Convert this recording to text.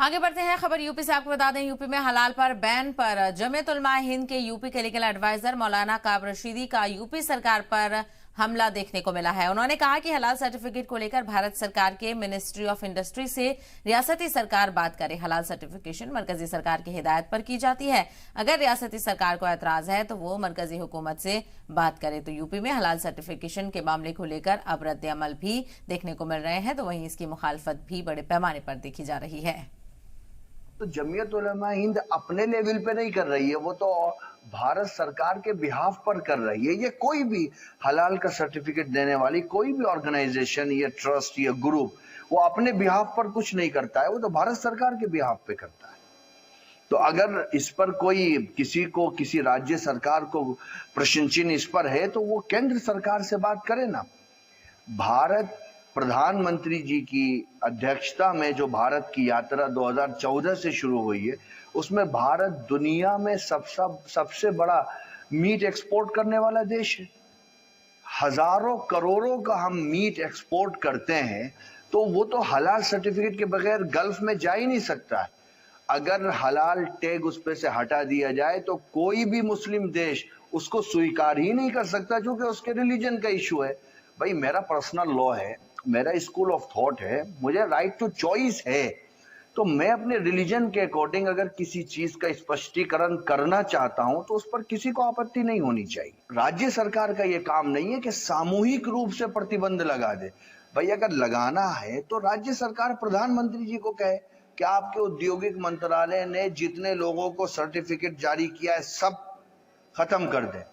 आगे बढ़ते हैं। खबर यूपी से। आपको बता दें, यूपी में हलाल पर बैन पर जमीयत उलमा हिंद के यूपी के लीगल एडवाइजर मौलाना काब रशीदी का यूपी सरकार पर हमला देखने को मिला है। उन्होंने कहा कि हलाल सर्टिफिकेट को लेकर भारत सरकार के मिनिस्ट्री ऑफ इंडस्ट्री से रियासती सरकार बात करे। हलाल सर्टिफिकेशन मरकजी सरकार की हिदायत पर की जाती है। अगर रियासती सरकार को एतराज है तो वो मरकजी हुकूमत से बात करे। तो यूपी में हलाल सर्टिफिकेशन के मामले को लेकर अब रद्द अमल भी देखने को मिल रहे हैं, तो वहीं इसकी मुखालफत भी बड़े पैमाने पर देखी जा रही है। तो जमीयत उलमा हिंद अपने लेवल पे नहीं कर रही है, वो तो भारत सरकार के बिहाफ पर कर रही है। ये कोई भी हलाल का सर्टिफिकेट देने वाली कोई भी ऑर्गेनाइजेशन या ट्रस्ट या ग्रुप वो अपने बिहाफ पर कुछ नहीं करता है, वो तो भारत सरकार के बिहाफ पे करता है। तो अगर इस पर कोई किसी राज्य सरकार को प्रश्न चिन्ह इस पर है तो वो केंद्र सरकार से बात करे ना। भारत प्रधानमंत्री जी की अध्यक्षता में जो भारत की यात्रा 2014 से शुरू हुई है, उसमें भारत दुनिया में सबसे बड़ा मीट एक्सपोर्ट करने वाला देश है। हजारों करोड़ों का हम मीट एक्सपोर्ट करते हैं, तो वो तो हलाल सर्टिफिकेट के बगैर गल्फ में जा ही नहीं सकता है। अगर हलाल टैग उस पे से हटा दिया जाए तो कोई भी मुस्लिम देश उसको स्वीकार ही नहीं कर सकता, क्योंकि उसके रिलीजन का इशू है। भाई, मेरा पर्सनल लॉ है, मेरा स्कूल ऑफ थॉट है, मुझे राइट टू चॉइस है, तो मैं अपने रिलीजन के अकॉर्डिंग अगर किसी चीज का स्पष्टीकरण करना चाहता हूं तो उस पर किसी को आपत्ति नहीं होनी चाहिए। राज्य सरकार का यह काम नहीं है कि सामूहिक रूप से प्रतिबंध लगा दे। भाई, अगर लगाना है तो राज्य सरकार प्रधानमंत्री जी को कहे कि आपके औद्योगिक मंत्रालय ने जितने लोगों को सर्टिफिकेट जारी किया है सब खत्म कर दे।